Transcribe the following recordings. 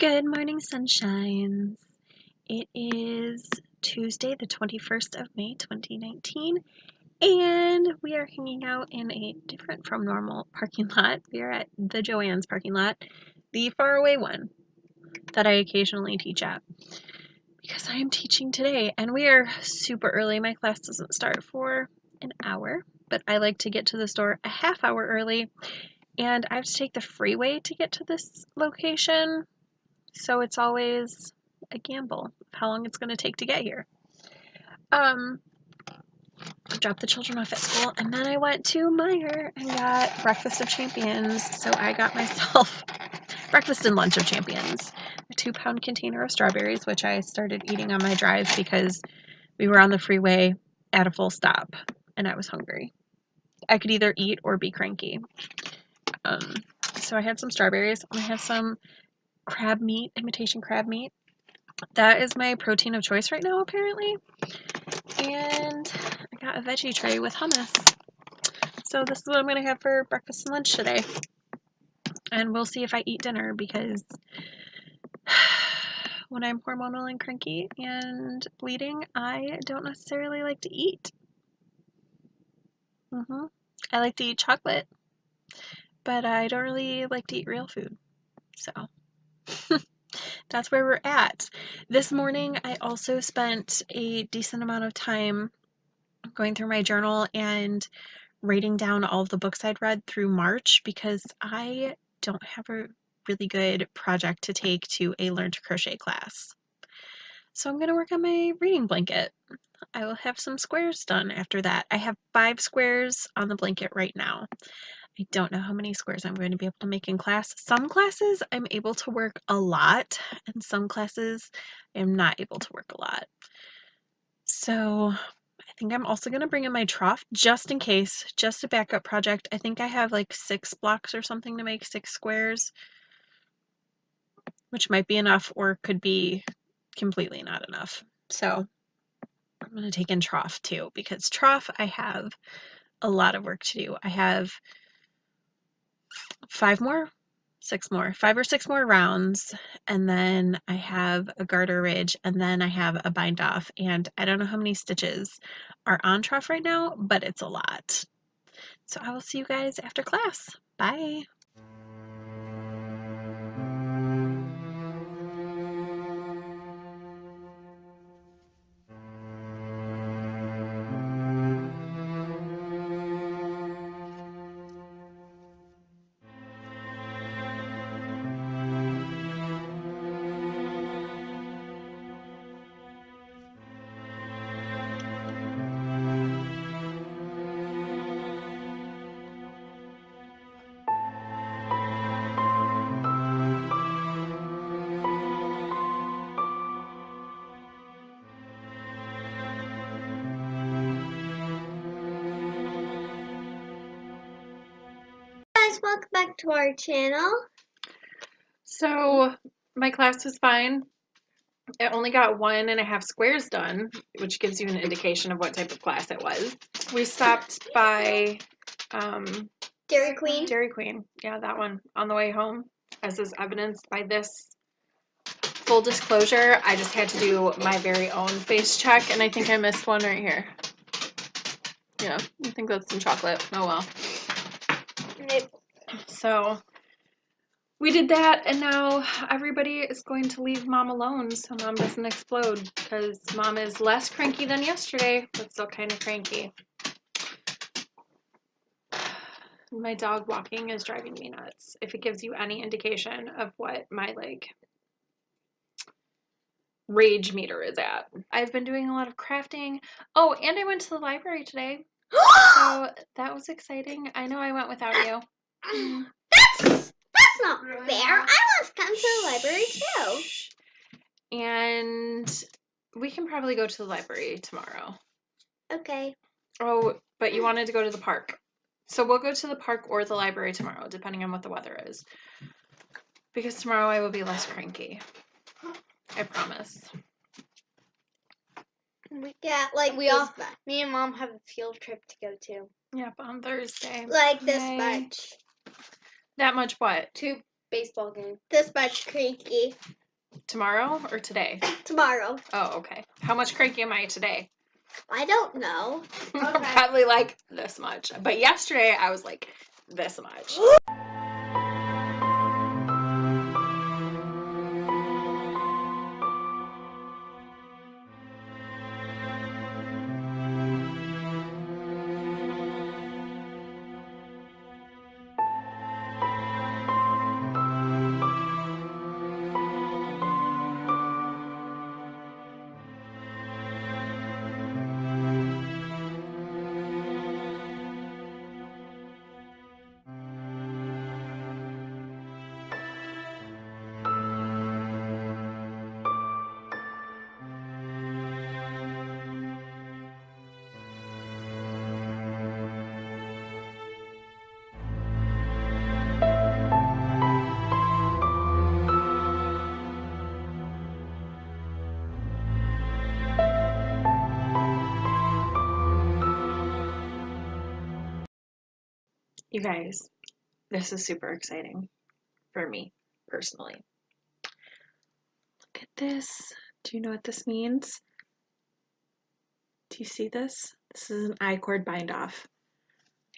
Good morning, sunshines. It is Tuesday, the 21st of May, 2019, and we are hanging out in a different from normal parking lot. We are at the Joann's parking lot, the faraway one that I occasionally teach at, because I am teaching today, and we are super early. My class doesn't start for an hour, but I like to get to the store a half hour early, and I have to take the freeway to get to this location. So it's always a gamble of how long it's going to take to get here. I dropped the children off at school, and then I went to Meijer and got Breakfast of Champions. So I got myself breakfast and lunch of Champions, a 2-pound container of strawberries, which I started eating on my drive because we were on the freeway at a full stop, and I was hungry. I could either eat or be cranky. So I had some strawberries, and I had some crab meat, imitation crab meat. That is my protein of choice right now, apparently. And I got a veggie tray with hummus. So this is what I'm going to have for breakfast and lunch today. And we'll see if I eat dinner, because when I'm hormonal and cranky and bleeding, I don't necessarily like to eat. I like to eat chocolate, but I don't really like to eat real food. So that's where we're at. This morning, I also spent a decent amount of time going through my journal and writing down all of the books I'd read through March, because I don't have a really good project to take to a Learn to Crochet class. So I'm going to work on my reading blanket. I will have some squares done after that. I have 5 squares on the blanket right now. I don't know how many squares I'm going to be able to make in class. Some classes I'm able to work a lot, and some classes I'm not able to work a lot. So I think I'm also going to bring in my trough just in case, just a backup project. I think I have like 6 blocks or something to make 6 squares, which might be enough or could be completely not enough. So I'm going to take in trough too, because trough I have a lot of work to do. I have 5 or 6 more rounds, and then I have a garter ridge, and then I have a bind off, and I don't know how many stitches are on trough right now, but it's a lot. So I will see you guys after class. Bye. Guys, welcome back to our channel. So my class was fine. I only got 1.5 squares done, which gives you an indication of what type of class it was. We stopped by Dairy Queen. Dairy Queen. Yeah, that one on the way home, as is evidenced by this. Full disclosure, I just had to do my very own face check, and I think I missed one right here. Yeah, I think that's some chocolate. Oh well. Nope. So we did that, and now everybody is going to leave Mom alone so Mom doesn't explode, because Mom is less cranky than yesterday, but still kind of cranky. My dog walking is driving me nuts. If it gives you any indication of what my rage meter is at. I've been doing a lot of crafting. Oh, and I went to the library today. So that was exciting. I know I went without you. That's not fair. I want to come to the library too. And we can probably go to the library tomorrow. Okay. Oh, but you wanted to go to the park. So we'll go to the park or the library tomorrow, depending on what the weather is. Because tomorrow I will be less cranky. I promise. Yeah, me and Mom have a field trip to go to. Yep, on Thursday. Like this much. That much what? 2 baseball game. This much cranky. Tomorrow or today? Tomorrow. Oh, okay. How much cranky am I today? I don't know. Okay. Probably like this much. But yesterday I was like this much. You guys, this is super exciting for me personally. Look at this. Do you know what this means? Do you see this? This is an I-cord bind off.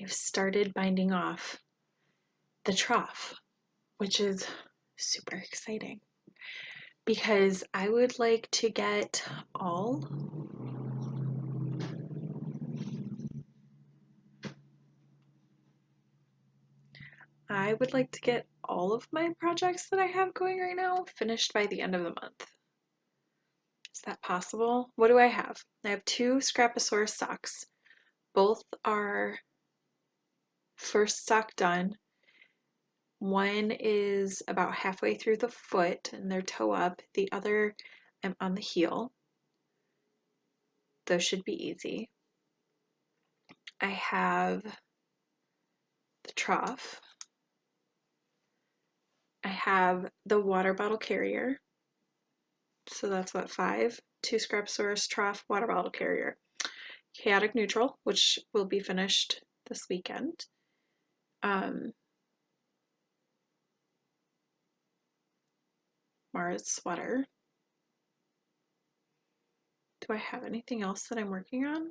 I've started binding off the trough, which is super exciting because I would like to get all of my projects that I have going right now finished by the end of the month. Is that possible? What do I have? I have 2 Scraposaurus socks. Both are first sock done. One is about halfway through the foot and they're toe up. The other, I'm on the heel. Those should be easy. I have the trough. I have the water bottle carrier. So that's what, 5? 2 Scraposaurus, trough, water bottle carrier. Chaotic neutral, which will be finished this weekend. Mars sweater. Do I have anything else that I'm working on?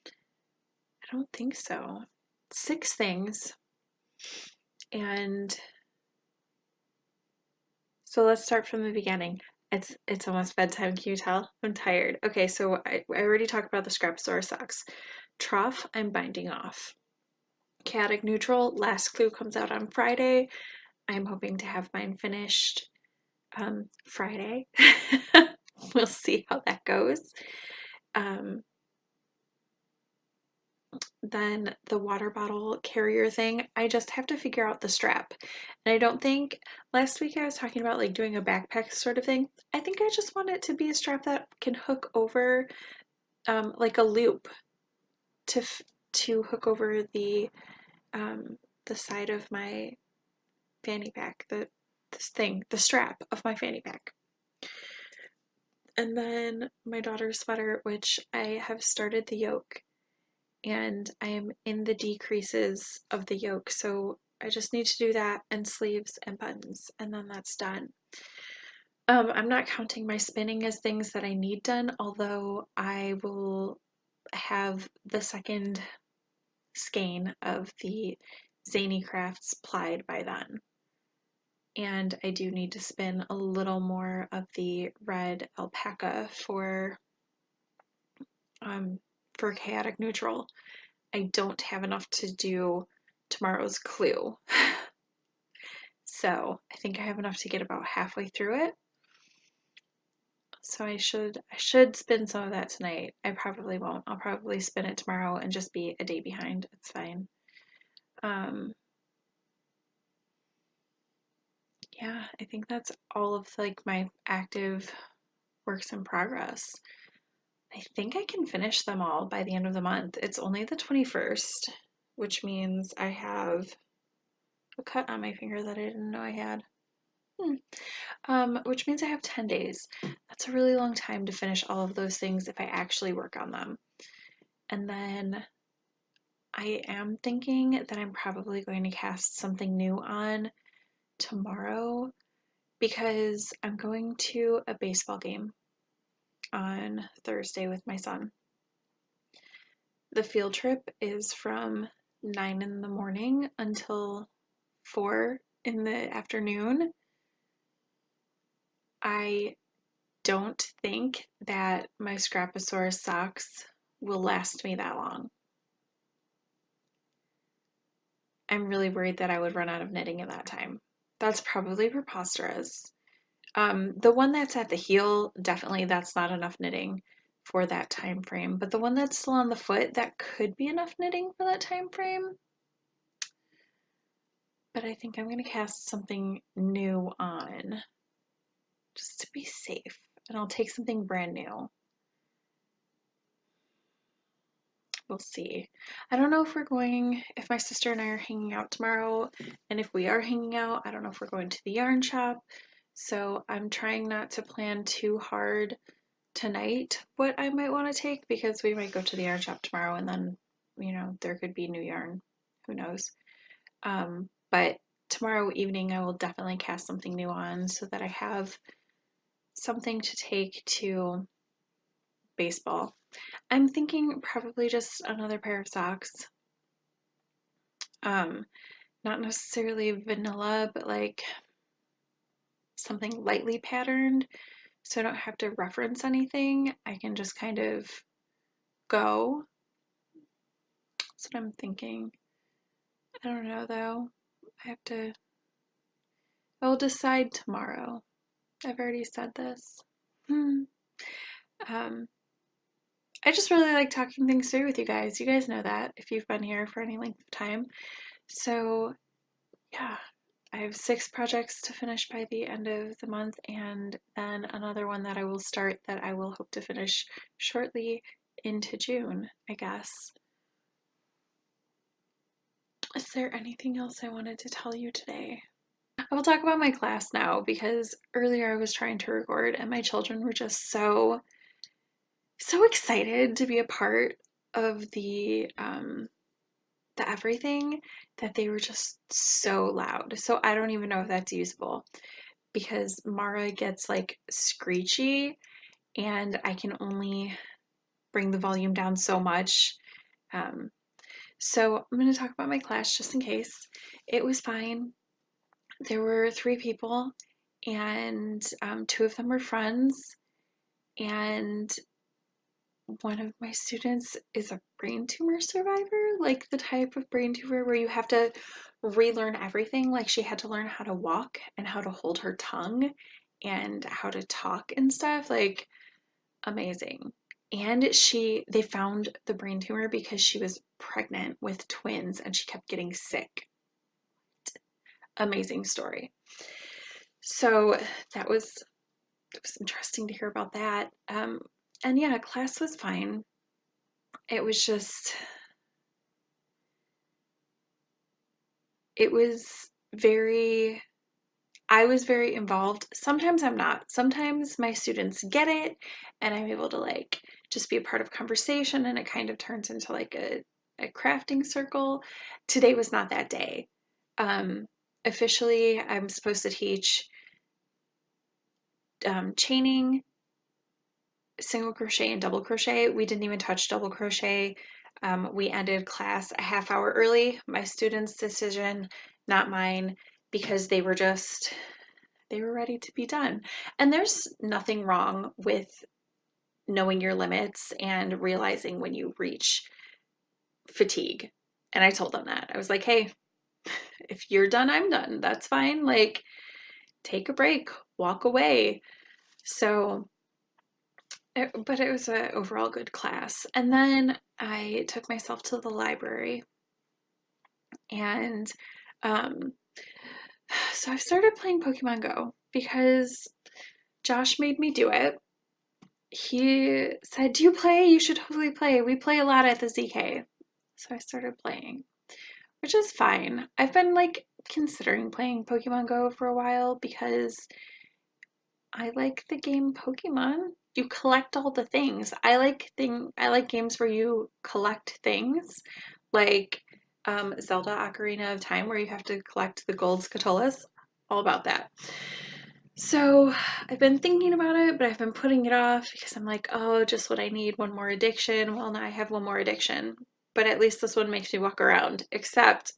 I don't think so. 6 things. And so let's start from the beginning. It's almost bedtime, can you tell? I'm tired. Okay, so I already talked about the Scraposaurus socks. Trough, I'm binding off. Chaotic neutral, last clue comes out on Friday. I'm hoping to have mine finished Friday. We'll see how that goes. Then the water bottle carrier thing, I just have to figure out the strap. And I don't think, last week I was talking about like doing a backpack sort of thing. I think I just want it to be a strap that can hook over like a loop to hook over the side of my fanny pack, the strap of my fanny pack. And then my daughter's sweater, which I have started the yoke and I am in the decreases of the yoke, so I just need to do that and sleeves and buttons, and then that's done. I'm not counting my spinning as things that I need done, although I will have the second skein of the Zany Crafts plied by then. And I do need to spin a little more of the red alpaca for chaotic neutral. I don't have enough to do tomorrow's clue. So I think I have enough to get about halfway through it. So I should spin some of that tonight. I probably won't. I'll probably spin it tomorrow and just be a day behind. It's fine. Yeah, I think that's all of like my active works in progress. I think I can finish them all by the end of the month. It's only the 21st, which means I have a cut on my finger that I didn't know I had. Which means I have 10 days. That's a really long time to finish all of those things if I actually work on them. And then I I am thinking that I'm probably going to cast something new on tomorrow because I'm going to a baseball game on Thursday with my son. The field trip is from 9 in the morning until 4 in the afternoon. I don't think that my Scraposaurus socks will last me that long. I'm really worried that I would run out of knitting in that time. That's probably preposterous. The one that's at the heel, definitely that's not enough knitting for that time frame. But the one that's still on the foot, that could be enough knitting for that time frame. But I think I'm going to cast something new on just to be safe. And I'll take something brand new. We'll see. I don't know if my sister and I are hanging out tomorrow. And if we are hanging out, I don't know if we're going to the yarn shop. So I'm trying not to plan too hard tonight what I might want to take because we might go to the yarn shop tomorrow and then, there could be new yarn. Who knows? But tomorrow evening I will definitely cast something new on so that I have something to take to baseball. I'm thinking probably just another pair of socks. Not necessarily vanilla, but like something lightly patterned so I don't have to reference anything. I can just kind of go. That's what I'm thinking. I don't know though. I'll decide tomorrow. I've already said this. I just really like talking things through with you guys. You guys know that if you've been here for any length of time. So yeah, I have 6 projects to finish by the end of the month and then another one that I will start that I will hope to finish shortly into June, I guess. Is there anything else I wanted to tell you today? I will talk about my class now because earlier I was trying to record and my children were just so excited to be a part of the everything that they were just so loud. So I don't even know if that's usable because Mara gets like screechy and I can only bring the volume down so much. So I'm going to talk about my class just in case. It was fine. There were 3 people and 2 of them were friends, and one of my students is a brain tumor survivor, like the type of brain tumor where you have to relearn everything. Like she had to learn how to walk and how to hold her tongue and how to talk and stuff. Like amazing. And they found the brain tumor because she was pregnant with twins and she kept getting sick. Amazing story. So it was interesting to hear about that. And yeah, class was fine. It was just, I was very involved. Sometimes I'm not. Sometimes my students get it and I'm able to like just be a part of conversation and it kind of turns into like a crafting circle. Today was not that day. Officially, I'm supposed to teach chaining, single crochet, and double crochet. We didn't even touch double crochet. We ended class a half hour early. My students' decision, not mine, because they were ready to be done. And there's nothing wrong with knowing your limits and realizing when you reach fatigue. And I told them that. I was like, hey, if you're done, I'm done. That's fine. Like, take a break, walk away. So, but it was an overall good class. And then I took myself to the library. And so I've started playing Pokemon Go because Josh made me do it. He said, do you play? You should totally play. We play a lot at the ZK. So I started playing, which is fine. I've been like considering playing Pokemon Go for a while because I like the game Pokemon. You collect all the things. I like games where you collect things, like Zelda Ocarina of Time, where you have to collect the gold Scatollas. All about that. So I've been thinking about it, but I've been putting it off because I'm like, oh, just what I need, one more addiction. Well, now I have one more addiction, but at least this one makes me walk around. Except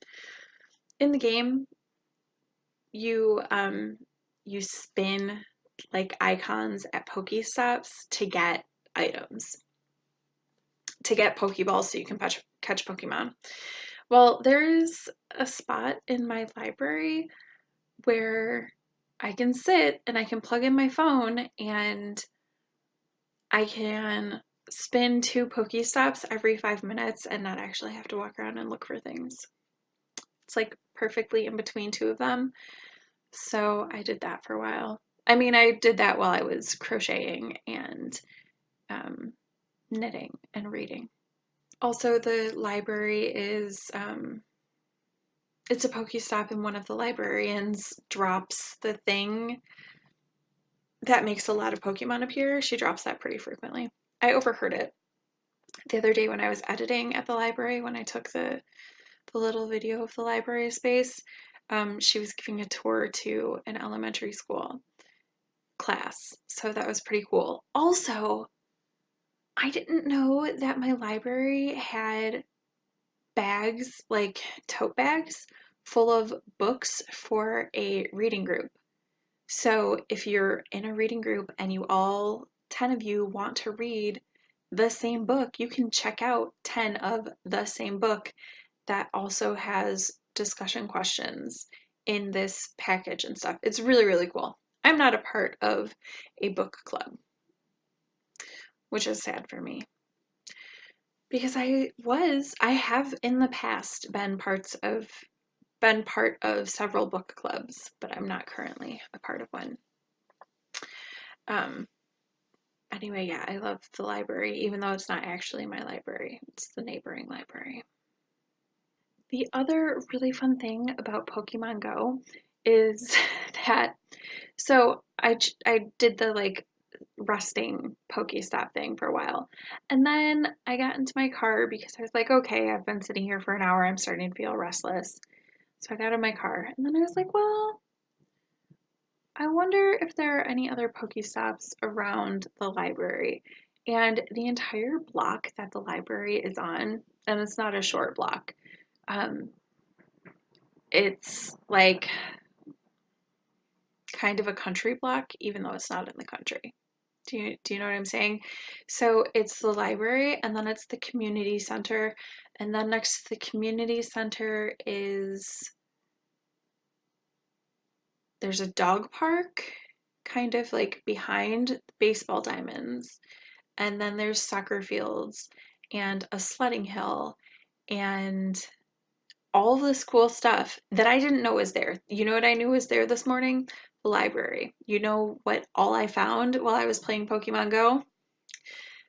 in the game, you spin like icons at Pokestops to get items, to get Pokeballs so you can catch Pokemon. Well, there's a spot in my library where I can sit and I can plug in my phone and I can spin 2 Pokestops every 5 minutes and not actually have to walk around and look for things. It's like perfectly in between 2 of them. So I did that for a while. I mean, I did that while I was crocheting and knitting and reading. Also, the library is, it's a Pokestop, and one of the librarians drops the thing that makes a lot of Pokemon appear. She drops that pretty frequently. I overheard it the other day when I was editing at the library, when I took the little video of the library space. She was giving a tour to an elementary school class, so that was pretty cool. Also, I didn't know that my library had bags, like tote bags, full of books for a reading group. So if you're in a reading group and you all 10 of you want to read the same book, you can check out 10 of the same book that also has discussion questions in this package and stuff. It's really, really cool. I'm not a part of a book club, which is sad for me. Because I have in the past been part of several book clubs, but I'm not currently a part of one. Anyway, yeah, I love the library, even though it's not actually my library. It's the neighboring library. The other really fun thing about Pokemon Go is that, so I did the like resting Pokestop thing for a while. And then I got into my car because I was like, okay, I've been sitting here for an hour. I'm starting to feel restless. So I got in my car and then I was like, well, I wonder if there are any other Pokestops around the library. And the entire block that the library is on, and it's not a short block, it's like kind of a country block, even though it's not in the country. Do you know what I'm saying? So it's the library, and then it's the community center, and then next to the community center there's a dog park, kind of like behind baseball diamonds, and then there's soccer fields and a sledding hill and all of this cool stuff that I didn't know was there. You know what I knew was there this morning? The library. You know what all I found while I was playing Pokemon Go?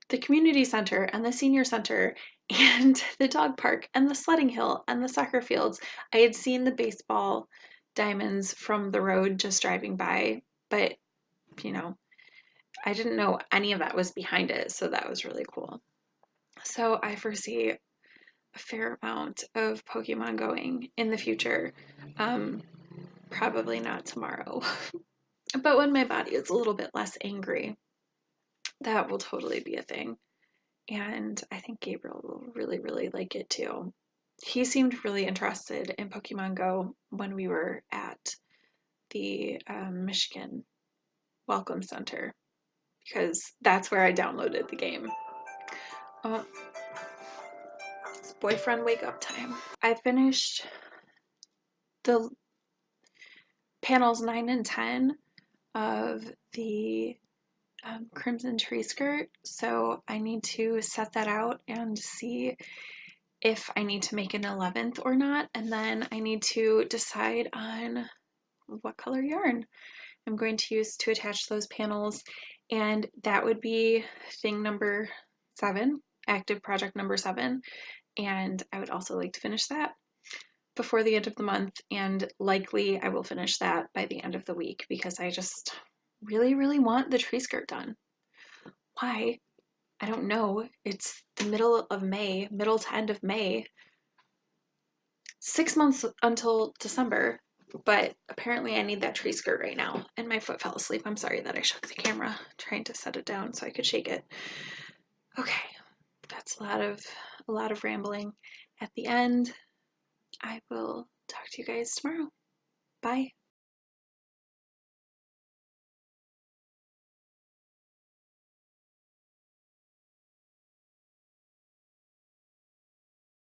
The community center and the senior center and the dog park and the sledding hill and the soccer fields. I had seen the baseball diamonds from the road just driving by, but you know, I didn't know any of that was behind it, so that was really cool. So I foresee a fair amount of Pokemon going in the future. Probably not tomorrow, but when my body is a little bit less angry, that will totally be a thing. And I think Gabriel will really, really like it too. He seemed really interested in Pokemon Go when we were at the Michigan Welcome Center, because that's where I downloaded the game. Oh, it's boyfriend wake up time. I finished the panels 9 and 10 of the Crimson Tree Skirt, so I need to set that out and see if I need to make an 11th or not, and then I need to decide on what color yarn I'm going to use to attach those panels, and that would be thing number 7, active project number 7, and I would also like to finish that before the end of the month, and likely I will finish that by the end of the week because I just really, really want the tree skirt done. Why? I don't know. It's the middle of May, middle to end of May. 6 months until December, but apparently I need that tree skirt right now, and my foot fell asleep. I'm sorry that I shook the camera trying to set it down so I could shake it. Okay, that's a lot of rambling. At the end, I will talk to you guys tomorrow. Bye.